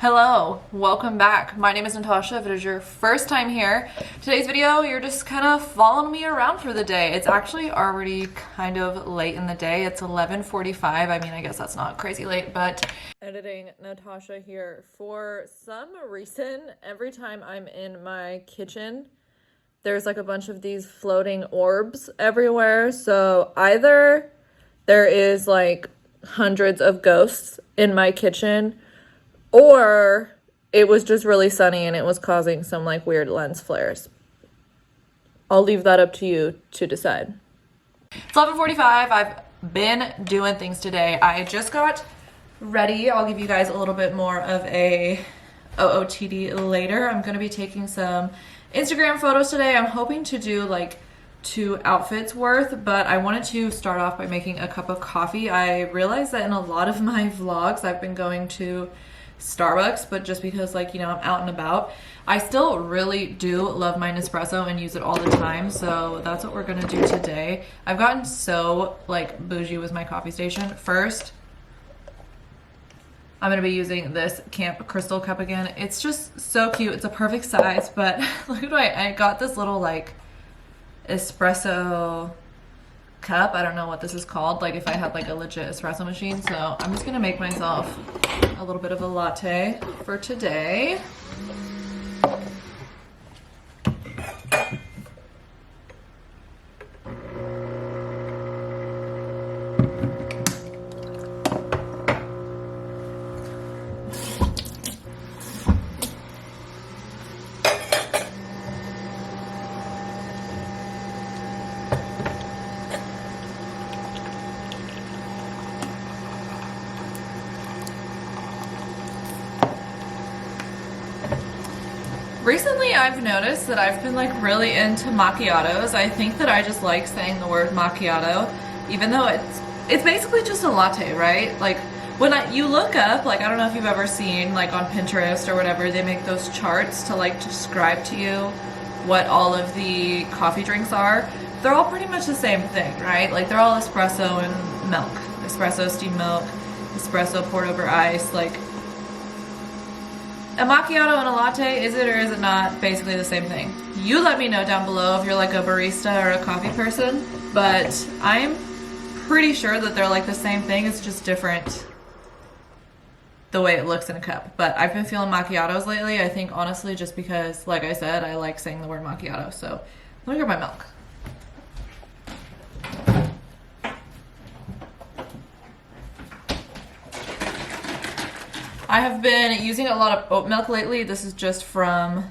Hello, welcome back. My name is Natasha. If it is your first time here, today's video, you're just kind of following me around for the day. It's actually already kind of late in the day. It's 11:45. I mean, I guess that's not crazy late, but editing Natasha here. For some reason, every time I'm in my kitchen, there's like a bunch of these floating orbs everywhere. So either there is like hundreds of ghosts in my kitchen, or it was just really sunny and it was causing some like weird lens flares. I'll leave that up to you to decide. It's 11:45. I've been doing things today. I just got ready. I'll give you guys a little bit more of a OOTD later. I'm going to be taking some Instagram photos today. I'm hoping to do like 2 outfits worth, but I wanted to start off by making a cup of coffee. I realized that in a lot of my vlogs, I've been going to Starbucks, but just because like, you know, I'm out and about, I still really do love my Nespresso and use it all the time. So that's what we're gonna do today. I've gotten so like bougie with my coffee station. First, I'm gonna be using this Camp Crystal cup again. It's just so cute. It's a perfect size, but look at what I got this little like espresso cup. I don't know what this is called, like if I had like a legit espresso machine. So I'm just gonna make myself a little bit of a latte for today. Recently, I've noticed that I've been like really into macchiatos. I think that I just like saying the word macchiato, even though it's basically just a latte, right? Like when you look up, like I don't know if you've ever seen like on Pinterest or whatever, they make those charts to like describe to you what all of the coffee drinks are. They're all pretty much the same thing, right? Like they're all espresso and milk. Espresso, steamed milk, espresso poured over ice, like a macchiato and a latte, is it or is it not basically the same thing? You let me know down below if you're like a barista or a coffee person, but I'm pretty sure that they're like the same thing. It's just different the way it looks in a cup. But I've been feeling macchiatos lately, I think honestly just because, like I said, I like saying the word macchiato. So let me grab my milk. I have been using a lot of oat milk lately. This is just from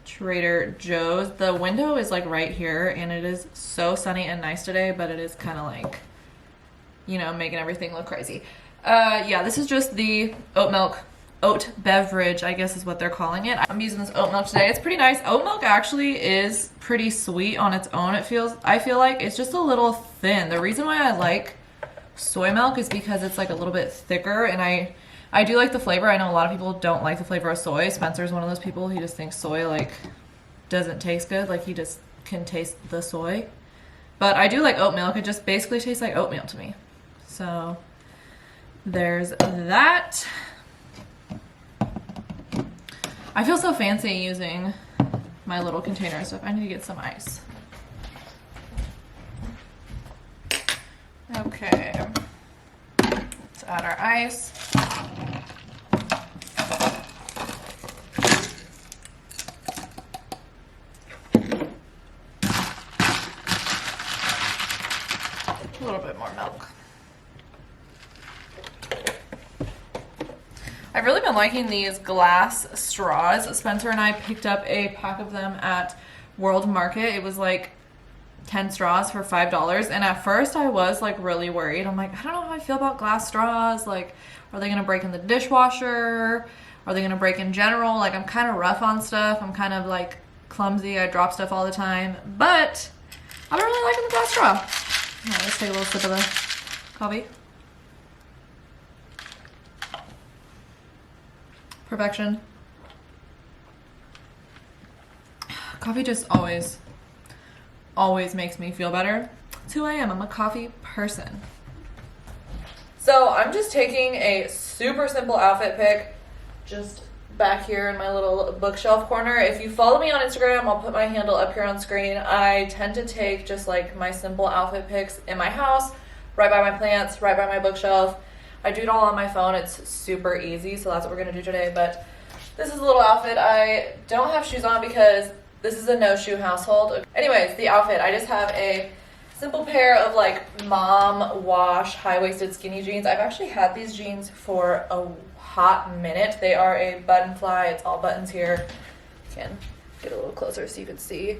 Trader Joe's. The window is like right here and it is so sunny and nice today, but it is kind of like, you know, making everything look crazy. Yeah, this is just the oat beverage, I guess is what they're calling it. I'm using this oat milk today. It's pretty nice. Oat milk actually is pretty sweet on its own. I feel like it's just a little thin. The reason why I like soy milk is because it's like a little bit thicker, and I do like the flavor. I know a lot of people don't like the flavor of soy. Spencer's one of those people. He just thinks soy like doesn't taste good, like he just can taste the soy. But I do like oat milk. It just basically tastes like oatmeal to me. So there's that. I feel so fancy using my little container of stuff. I need to get some ice. Okay, let's add our ice. A little bit more milk. I've really been liking these glass straws. Spencer and I picked up a pack of them at World Market. It was like 10 straws for $5, and at first I was like really worried. I'm like, I don't know how I feel about glass straws. Like, are they gonna break in the dishwasher? Are they gonna break in general? Like, I'm kind of rough on stuff. I'm kind of like clumsy. I drop stuff all the time, but I've been really liking the glass straw. All right, let's take a little sip of the coffee. Perfection. Coffee just always makes me feel better. It's who I am. I'm a coffee person. So I'm just taking a super simple outfit pic, just back here in my little bookshelf corner. If you follow me on Instagram, I'll put my handle up here on screen. I tend to take just like my simple outfit pics in my house, right by my plants, right by my bookshelf. I do it all on my phone. It's super easy, so that's what we're gonna do today. But this is a little outfit. I don't have shoes on because this is a no shoe household. Anyways, the outfit, I just have a simple pair of like mom wash high-waisted skinny jeans. I've actually had these jeans for a hot minute. They are a button fly. It's all buttons here. Can get a little closer so you can see.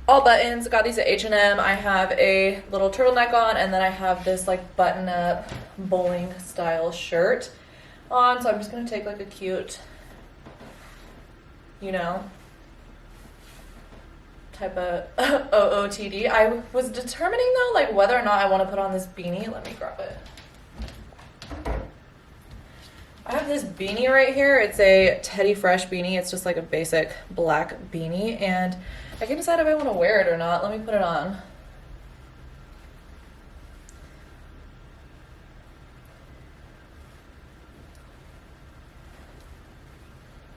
All buttons. Got these at H&M. I have a little turtleneck on, and then I have this like button-up bowling style shirt on. So I'm just gonna take like a cute, you know, type of OOTD. I was determining though, like whether or not I want to put on this beanie. Let me grab it. I have this beanie right here. It's a Teddy Fresh beanie. It's just like a basic black beanie, and I can decide if I want to wear it or not. Let me put it on.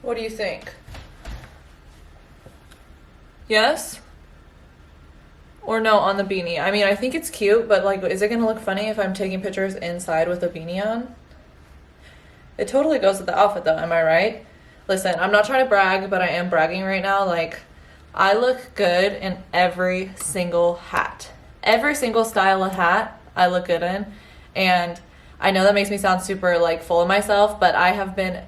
What do you think? Yes? Or no on the beanie? I mean, I think it's cute, but like, is it gonna look funny if I'm taking pictures inside with a beanie on? It totally goes with the outfit though, am I right? Listen, I'm not trying to brag, but I am bragging right now. Like, I look good in every single hat. Every single style of hat I look good in. And I know that makes me sound super like full of myself, but I have been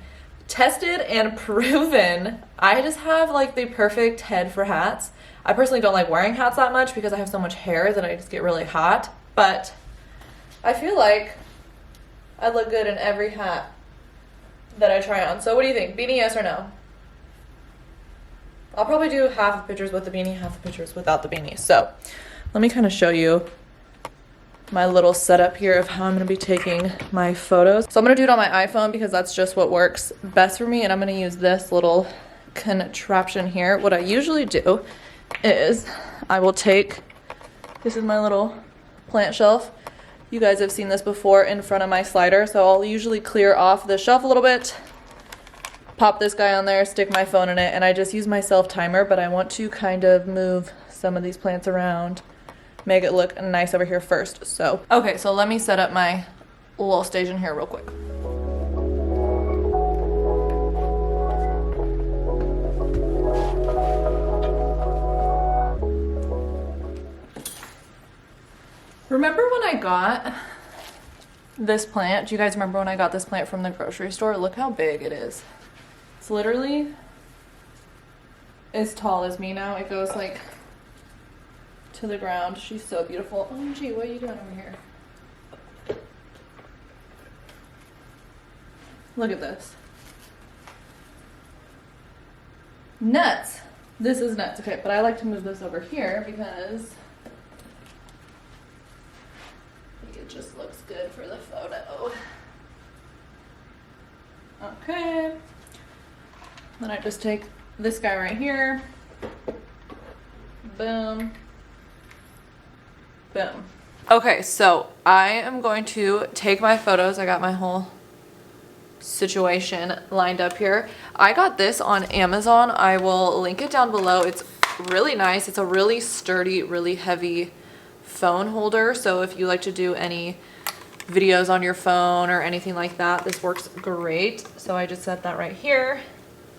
tested and proven. I just have like the perfect head for hats. I personally don't like wearing hats that much because I have so much hair that I just get really hot. But I feel like I look good in every hat that I try on. So what do you think? Beanie, yes or no? I'll probably do half the pictures with the beanie, half the pictures without the beanie. So let me kind of show you my little setup here of how I'm going to be taking my photos. So I'm going to do it on my iPhone because that's just what works best for me, and I'm going to use this little contraption here. What I usually do is I will take, this is my little plant shelf. You guys have seen this before in front of my slider, so I'll usually clear off the shelf a little bit, pop this guy on there, stick my phone in it, and I just use my self timer, but I want to kind of move some of these plants around, make it look nice over here first. So, okay, so let me set up my little station here real quick. Remember when I got this plant? Do you guys remember when I got this plant from the grocery store? Look how big it is. It's literally as tall as me now. It goes like to the ground. She's so beautiful. OMG, what are you doing over here? Look at this. Nuts. This is nuts. Okay, but I like to move this over here because it just looks good for the photo. Okay. Then I just take this guy right here. Boom. Boom. Okay, so I am going to take my photos. I got my whole situation lined up here. I got this on Amazon. I will link it down below. It's really nice. It's a really sturdy, really heavy phone holder. So if you like to do any videos on your phone or anything like that, this works great. So I just set that right here.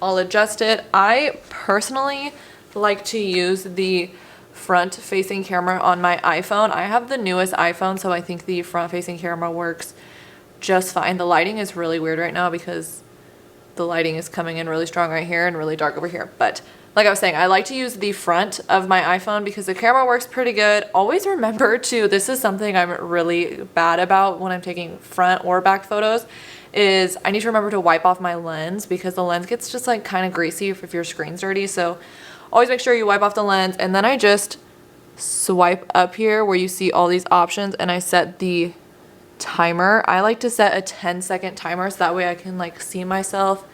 I'll adjust it. I personally like to use the front facing camera on my iPhone. I have the newest iPhone, so I think the front facing camera works just fine. The lighting is really weird right now because the lighting is coming in really strong right here and really dark over here. But like I was saying, I like to use the front of my iPhone because the camera works pretty good. Always remember to, this is something I'm really bad about when I'm taking front or back photos, is I need to remember to wipe off my lens because the lens gets just like kind of greasy if your screen's dirty. So always make sure you wipe off the lens, and then I just swipe up here where you see all these options and I set the timer. I like to set a 10-second timer so that way I can like see myself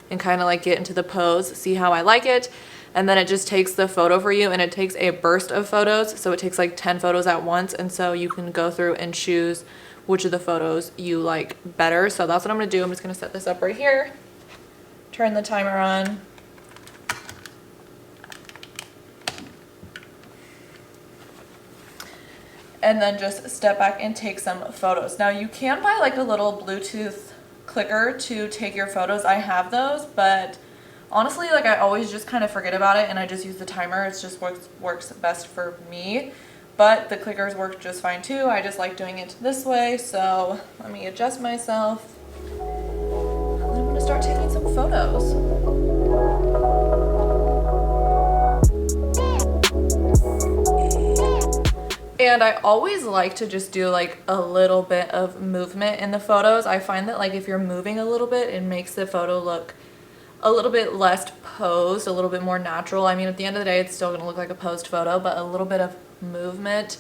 and kind of like get into the pose, see how I like it. And then it just takes the photo for you, and it takes a burst of photos. So it takes like 10 photos at once. And so you can go through and choose which of the photos you like better. So that's what I'm gonna do. I'm just gonna set this up right here, turn the timer on. And then just step back and take some photos. Now you can buy like a little Bluetooth clicker to take your photos. I have those, but honestly, like I always just kind of forget about it and I just use the timer. It just works best for me. But the clickers work just fine too. I just like doing it this way. So let me adjust myself. I'm gonna start taking some photos. And I always like to just do like a little bit of movement in the photos. I find that like if you're moving a little bit, it makes the photo look a little bit less posed, a little bit more natural. I mean, at the end of the day, it's still gonna look like a posed photo, but a little bit of movement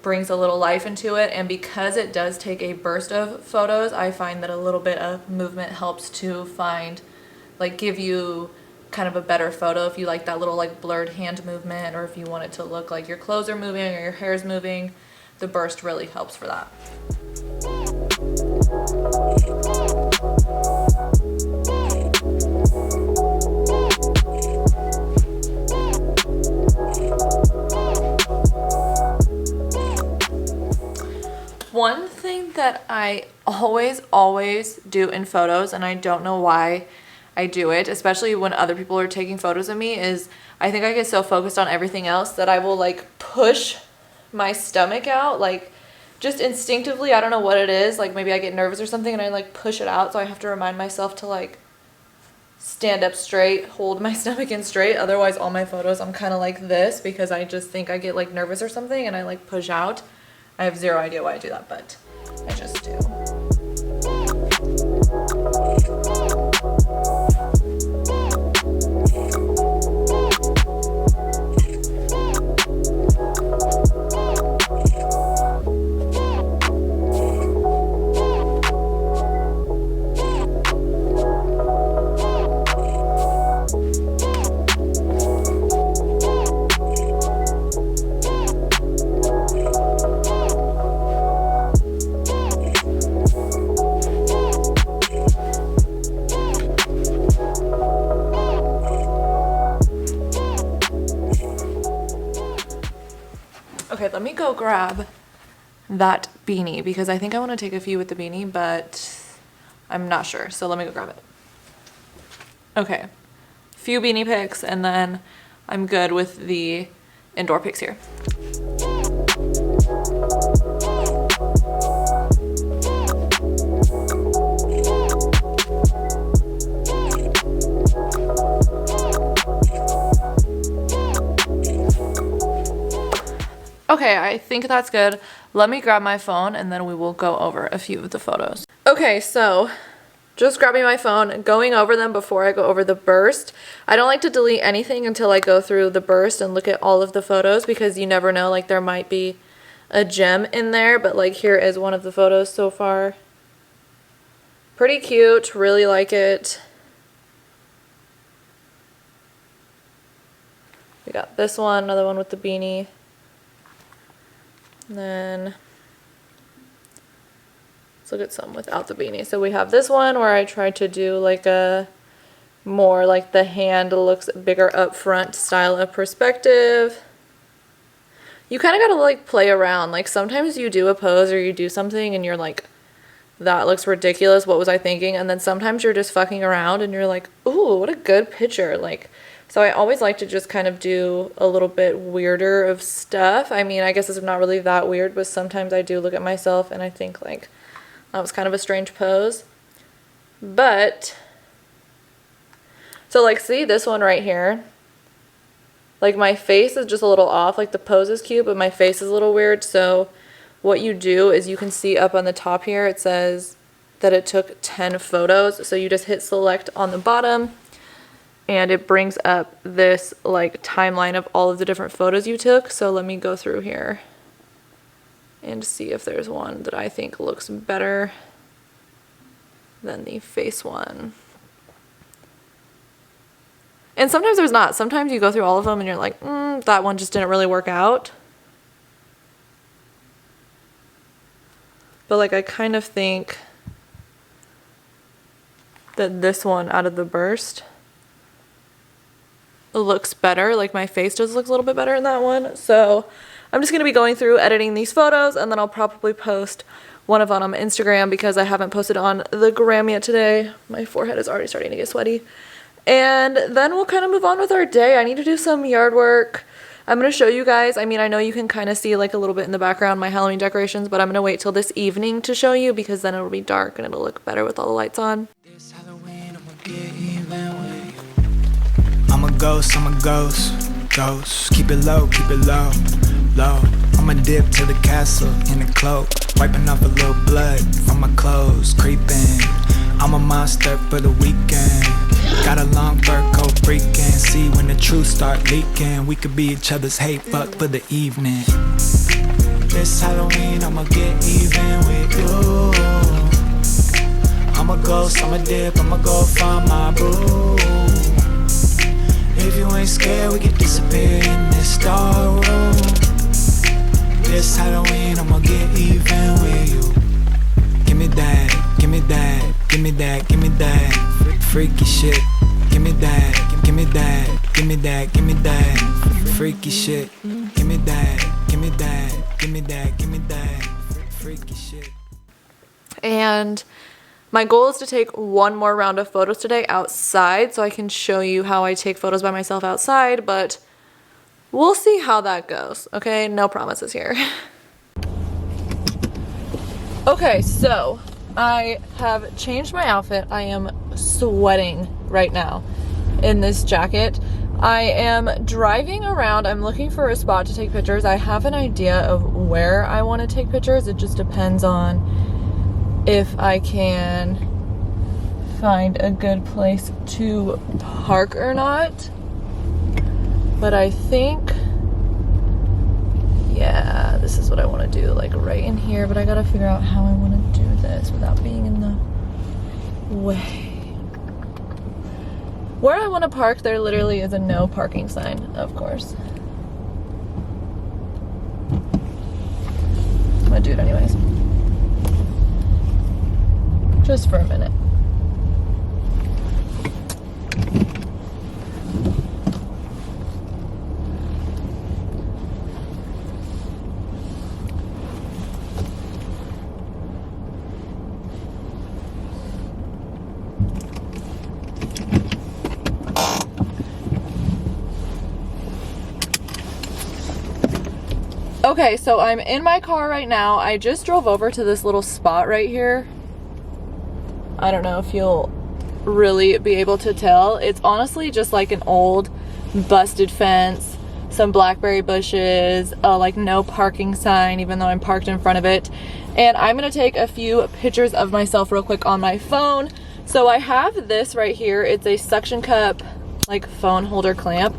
brings a little life into it. And because it does take a burst of photos, I find that a little bit of movement helps to give you kind of a better photo. If you like that little like blurred hand movement, or if you want it to look like your clothes are moving or your hair is moving, the burst really helps for that. One thing that I always do in photos, and I don't know why I do it, especially when other people are taking photos of me, is I think I get so focused on everything else that I will like push my stomach out, like just instinctively. I don't know what it is, like maybe I get nervous or something and I like push it out, so I have to remind myself to like stand up straight, hold my stomach in straight. Otherwise all my photos I'm kind of like this, because I just think I get like nervous or something and I like push out. I have zero idea why I do that, but I just do. Okay, let me go grab that beanie because I think I want to take a few with the beanie, but I'm not sure. So let me go grab it. Okay, few beanie pics and then I'm good with the indoor pics here. Okay, I think that's good. Let me grab my phone and then we will go over a few of the photos. Okay, so just grabbing my phone, going over them before I go over the burst. I don't like to delete anything until I go through the burst and look at all of the photos, because you never know, like there might be a gem in there. But like here is one of the photos so far. Pretty cute, really like it. We got this one, another one with the beanie. And then let's look at some without the beanie. So we have this one where I tried to do like a more like the hand looks bigger up front style of perspective. You kind of got to like play around. Like sometimes you do a pose or you do something and you're like, that looks ridiculous. What was I thinking? And then sometimes you're just fucking around and you're like, ooh, what a good picture. Like, so I always like to just kind of do a little bit weirder of stuff. I mean, I guess it's not really that weird, but sometimes I do look at myself and I think like that was kind of a strange pose. But, so like see this one right here? Like my face is just a little off, like the pose is cute, but my face is a little weird. So what you do is you can see up on the top here, it says that it took 10 photos. So you just hit select on the bottom and it brings up this like timeline of all of the different photos you took. So let me go through here and see if there's one that I think looks better than the face one. And sometimes there's not. Sometimes you go through all of them and you're like, that one just didn't really work out. but like I kind of think that this one out of the burst looks better. Like my face just looks a little bit better in that one. So I'm just going to be going through editing these photos, and then I'll probably post one of them on my Instagram because I haven't posted on the gram yet today. My forehead is already starting to get sweaty. And then we'll kind of move on with our day. I need to do some yard work. I'm going to show you guys. I mean, I know you can kind of see like a little bit in the background my Halloween decorations, but I'm going to wait till this evening to show you because then it'll be dark and it'll look better with all the lights on. This Halloween, I'ma get even with you. I'm a ghost, ghost. Keep it low, low. I'ma dip to the castle in a cloak, wiping off a little blood from my clothes, creeping. I'm a monster for the weekend. Got a long fur coat freaking. See when the truth start leaking, we could be each other's hate fuck for the evening. This Halloween, I'ma get even with you. I'm a ghost, I'm a dip, I'ma go find my boo. If you ain't scared, we can disappear in this dark room. This Halloween, I'ma get even with you. Give me that, give me that, give me that, give me that freaky shit. Give me that, give me that, give me that, give me that freaky shit. Give me that, give me that, give me that, give me that freaky shit. And my goal is to take one more round of photos today outside so I can show you how I take photos by myself outside, but we'll see how that goes, okay? No promises here. Okay, so I have changed my outfit. I am sweating right now in this jacket. I am driving around. I'm looking for a spot to take pictures. I have an idea of where I want to take pictures. It just depends on if I can find a good place to park or not. But I think, yeah, this is what I want to do, like right in here, but I gotta figure out how I want to do this without being in the way. Where I want to park, there literally is a no parking sign, of course. I'm gonna do it anyways. Just for a minute. Okay, so I'm in my car right now. I just drove over to this little spot right here. I don't know if you'll really be able to tell. It's honestly just like an old busted fence, some blackberry bushes, like no parking sign even though I'm parked in front of it. And I'm gonna take a few pictures of myself real quick on my phone. So I have this right here. It's a suction cup, like phone holder clamp.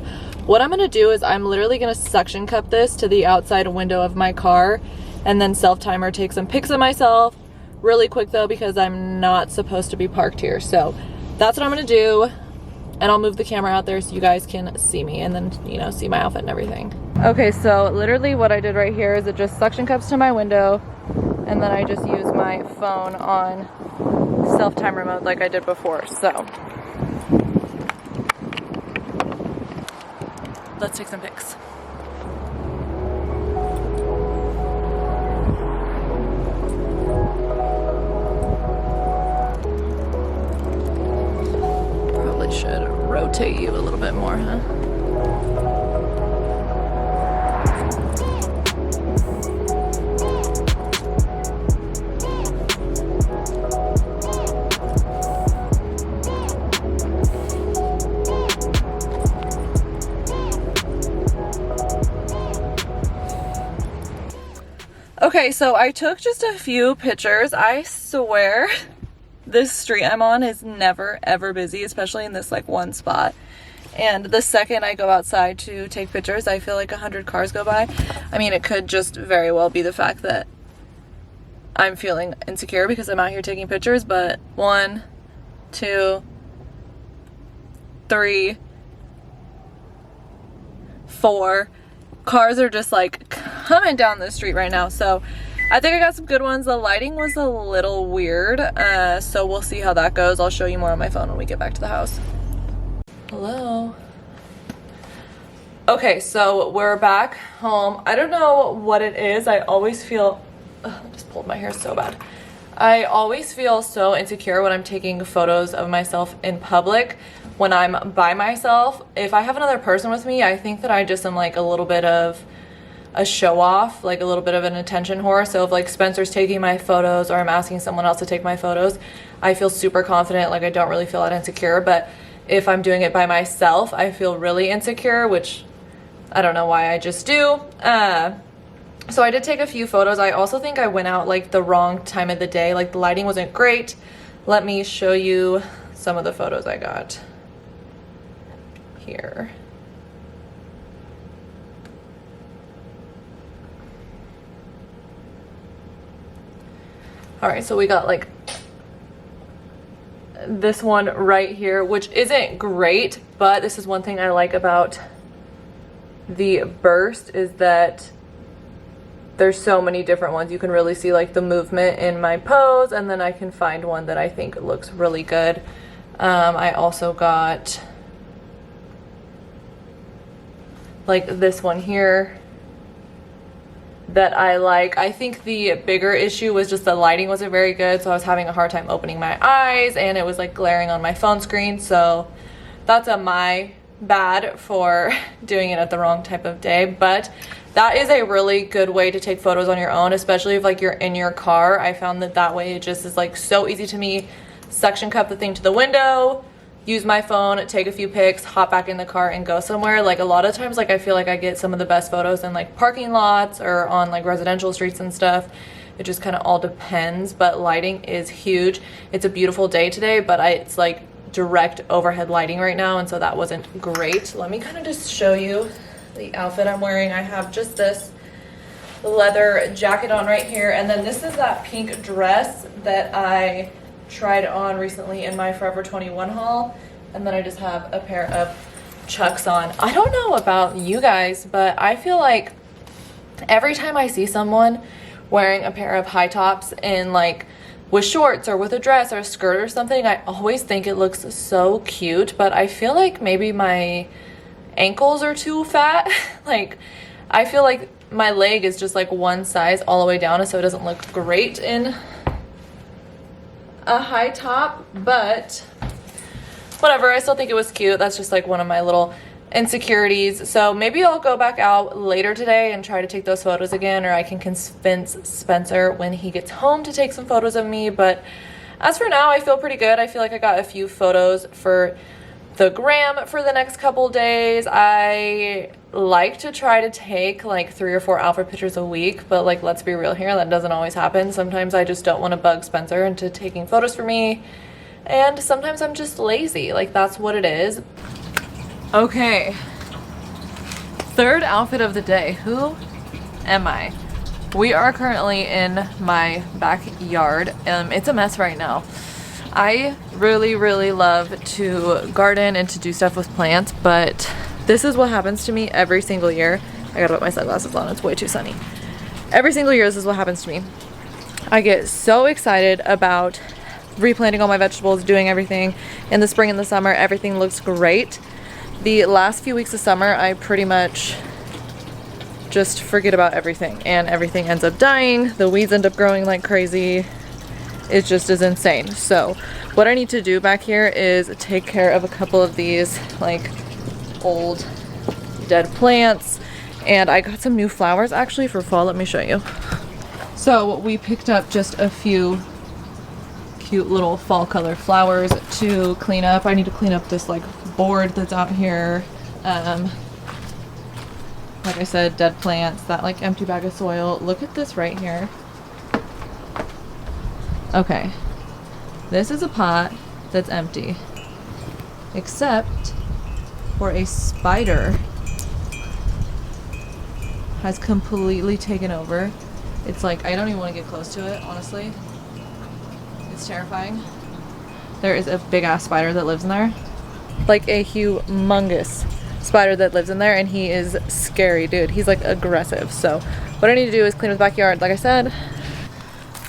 What I'm gonna do is I'm literally gonna suction cup this to the outside window of my car and then self-timer take some pics of myself really quick though because I'm not supposed to be parked here. So that's what I'm gonna do, and I'll move the camera out there so you guys can see me and then, you know, see my outfit and everything. Okay, so literally what I did right here is it just suction cups to my window and then I just use my phone on self-timer mode like I did before. So let's take some pics. Probably should rotate you a little bit more, huh? Okay, so I took just a few pictures. I swear this street I'm on is never ever busy, especially in this like one spot. And the second I go outside to take pictures, I feel like 100 cars go by. I mean, it could just very well be the fact that I'm feeling insecure because I'm out here taking pictures, but 1, 2, 3, 4 cars are just like coming down the street right now. So I think I got some good ones. The lighting was a little weird, so we'll see how that goes. I'll show you more on my phone when we get back to the house. Hello. Okay, so we're back home. I don't know what it is. I always feel, I just pulled my hair so bad. I always feel so insecure when I'm taking photos of myself in public. When I'm by myself, if I have another person with me, I think that I just am like a little bit of a show off, like a little bit of an attention whore. So if like Spencer's taking my photos or I'm asking someone else to take my photos, I feel super confident, like I don't really feel that insecure. But if I'm doing it by myself, I feel really insecure, which I don't know why, I just do. So I did take a few photos. I also think I went out like the wrong time of the day, like the lighting wasn't great. Let me show you some of the photos I got here. All right, so we got like this one right here, which isn't great, but this is one thing I like about the burst is that there's so many different ones. You can really see like the movement in my pose, and then I can find one that I think looks really good. I also got like this one here that I like. I think the bigger issue was just the lighting wasn't very good, so I was having a hard time opening my eyes and it was like glaring on my phone screen. So that's my bad for doing it at the wrong type of day. But that is a really good way to take photos on your own, especially if like you're in your car. I found that way it just is like so easy to me. Suction cup the thing to the window, use my phone, take a few pics, hop back in the car and go somewhere. Like a lot of times, like I feel like I get some of the best photos in like parking lots or on like residential streets and stuff. It just kind of all depends, but lighting is huge. It's a beautiful day today, but it's like direct overhead lighting right now, and so that wasn't great. Let me kind of just show you the outfit I'm wearing. I have just this leather jacket on right here, and then this is that pink dress that I tried on recently in my Forever 21 haul, and then I just have a pair of Chucks on. I don't know about you guys, but I feel like every time I see someone wearing a pair of high tops in like with shorts or with a dress or a skirt or something, I always think it looks so cute, but I feel like maybe my ankles are too fat. Like I feel like my leg is just like one size all the way down, so it doesn't look great in a high top, but whatever, I still think it was cute. That's just like one of my little insecurities. So maybe I'll go back out later today and try to take those photos again, or I can convince Spencer when he gets home to take some photos of me. But as for now, I feel pretty good. I feel like I got a few photos for the gram for the next couple days. I like to try to take like 3 or 4 outfit pictures a week, but like let's be real here, that doesn't always happen. Sometimes I just don't want to bug Spencer into taking photos for me, and sometimes I'm just lazy. Like that's what it is. Okay, third outfit of the day. Who am I? We are currently in my backyard. It's a mess right now. I really love to garden and to do stuff with plants, but this is what happens to me every single year. I gotta put my sunglasses on, it's way too sunny. Every single year this is what happens to me. I get so excited about replanting all my vegetables, doing everything. In the spring and the summer, everything looks great. The last few weeks of summer, I pretty much just forget about everything, and everything ends up dying. The weeds end up growing like crazy. It just is insane. So what I need to do back here is take care of a couple of these like old dead plants, and I got some new flowers actually for fall. Let me show you. So we picked up just a few cute little fall color flowers to clean up. I need to clean up this like board that's out here. Like I said, dead plants, that like empty bag of soil. Look at this right here. Okay, this is a pot that's empty, except for a spider has completely taken over. It's like, I don't even want to get close to it, honestly. It's terrifying. There is a big ass spider that lives in there. Like a humongous spider that lives in there, and he is scary, dude. He's like aggressive. So what I need to do is clean up the backyard, like I said,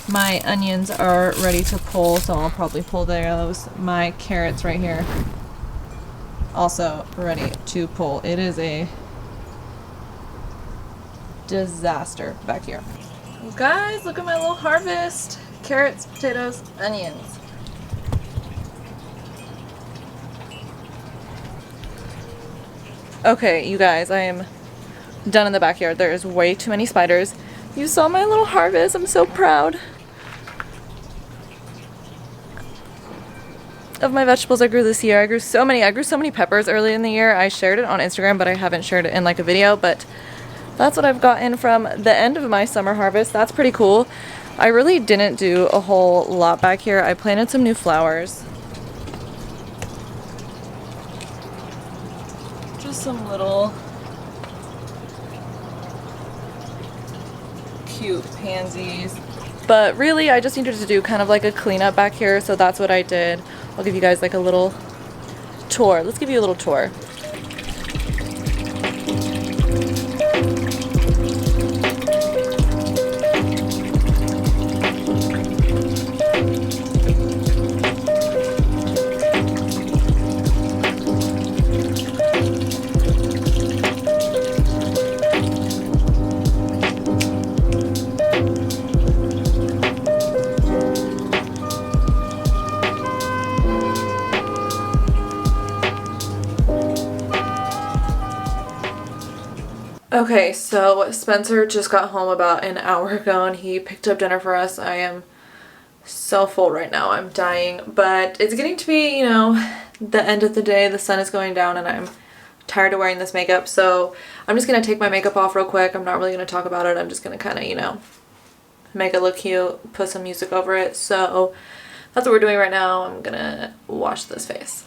My onions are ready to pull, so I'll probably pull those. My carrots right here, also ready to pull. It is a disaster back here. Guys, look at my little harvest. Carrots, potatoes, onions. Okay, you guys, I am done in the backyard. There is way too many spiders. You saw my little harvest. I'm so proud of my vegetables I grew this year. I grew so many peppers early in the year. I shared it on Instagram, but I haven't shared it in like a video, but that's what I've gotten from the end of my summer harvest. That's pretty cool. I really didn't do a whole lot back here. I planted some new flowers. Just some little cute pansies. But really, I just needed to do kind of like a cleanup back here, so that's what I did. I'll give you guys like a little tour. Let's give you a little tour. Okay, so Spencer just got home about an hour ago and he picked up dinner for us. I am so full right now. I'm dying, but it's getting to be, you know, the end of the day. The sun is going down and I'm tired of wearing this makeup, so I'm just going to take my makeup off real quick. I'm not really going to talk about it. I'm just going to kind of, you know, make it look cute, put some music over it. So that's what we're doing right now. I'm going to wash this face.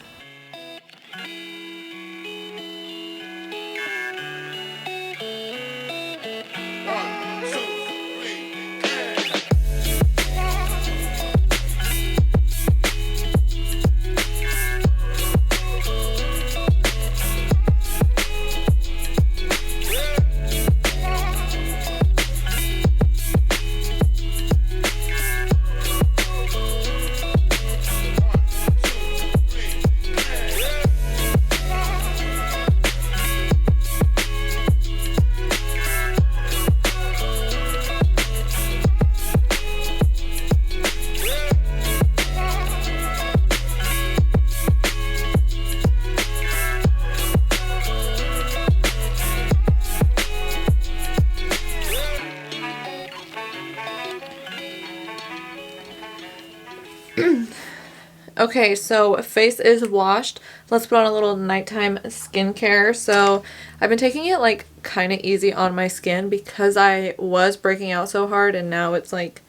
Okay, so face is washed. Let's put on a little nighttime skincare. So I've been taking it like kind of easy on my skin because I was breaking out so hard and now it's like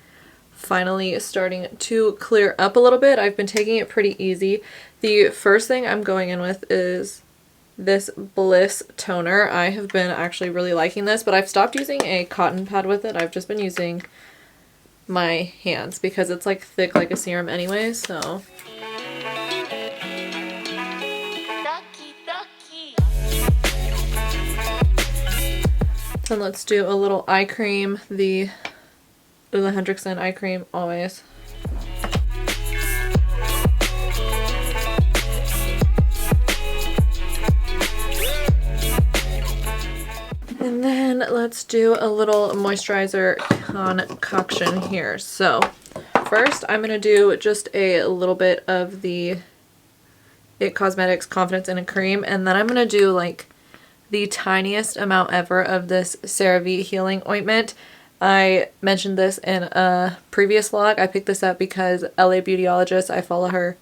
finally starting to clear up a little bit. I've been taking it pretty easy. The first thing I'm going in with is this Bliss toner. I have been actually really liking this, but I've stopped using a cotton pad with it. I've just been using my hands because it's like thick like a serum anyway, so then let's do a little eye cream, the Ole Henriksen eye cream, always. And then let's do a little moisturizer concoction here. So first I'm going to do just a little bit of the IT Cosmetics Confidence in a Cream, and then I'm going to do like the tiniest amount ever of this CeraVe Healing Ointment. I mentioned this in a previous vlog. I picked this up because LA Beautyologist, I follow her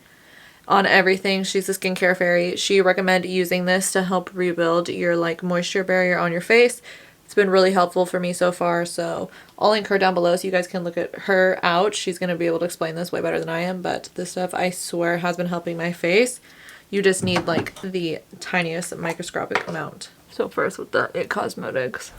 on everything. She's a skincare fairy. She recommended using this to help rebuild your like moisture barrier on your face. It's been really helpful for me so far, so I'll link her down below so you guys can look at her out. She's going to be able to explain this way better than I am, but this stuff I swear has been helping my face. You just need like the tiniest microscopic amount. So first with the IT Cosmetics.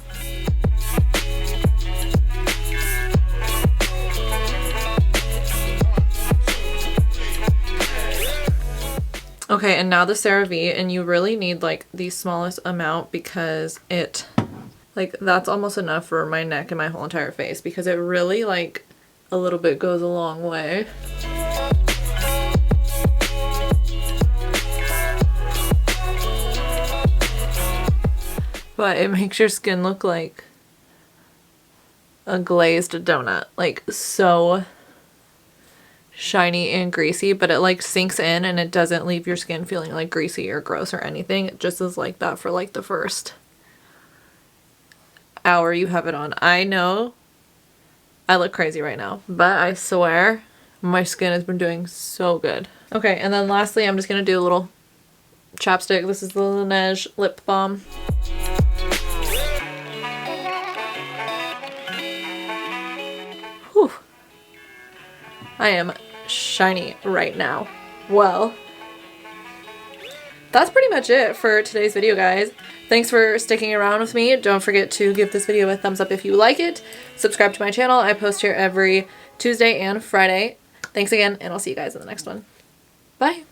Okay, and now the CeraVe, and you really need like the smallest amount because it, like, that's almost enough for my neck and my whole entire face because it really like a little bit goes a long way. But it makes your skin look like a glazed donut, like so shiny and greasy, but it like sinks in and it doesn't leave your skin feeling like greasy or gross or anything. It just is like that for like the first hour you have it on. I know I look crazy right now, but I swear my skin has been doing so good. Okay, and then lastly, I'm just gonna do a little chapstick. This is the Laneige lip balm. Whew. I am shiny right now. Well, that's pretty much it for today's video, guys. Thanks for sticking around with me. Don't forget to give this video a thumbs up if you like it. Subscribe to my channel. I post here every Tuesday and Friday. Thanks again, and I'll see you guys in the next one. Bye.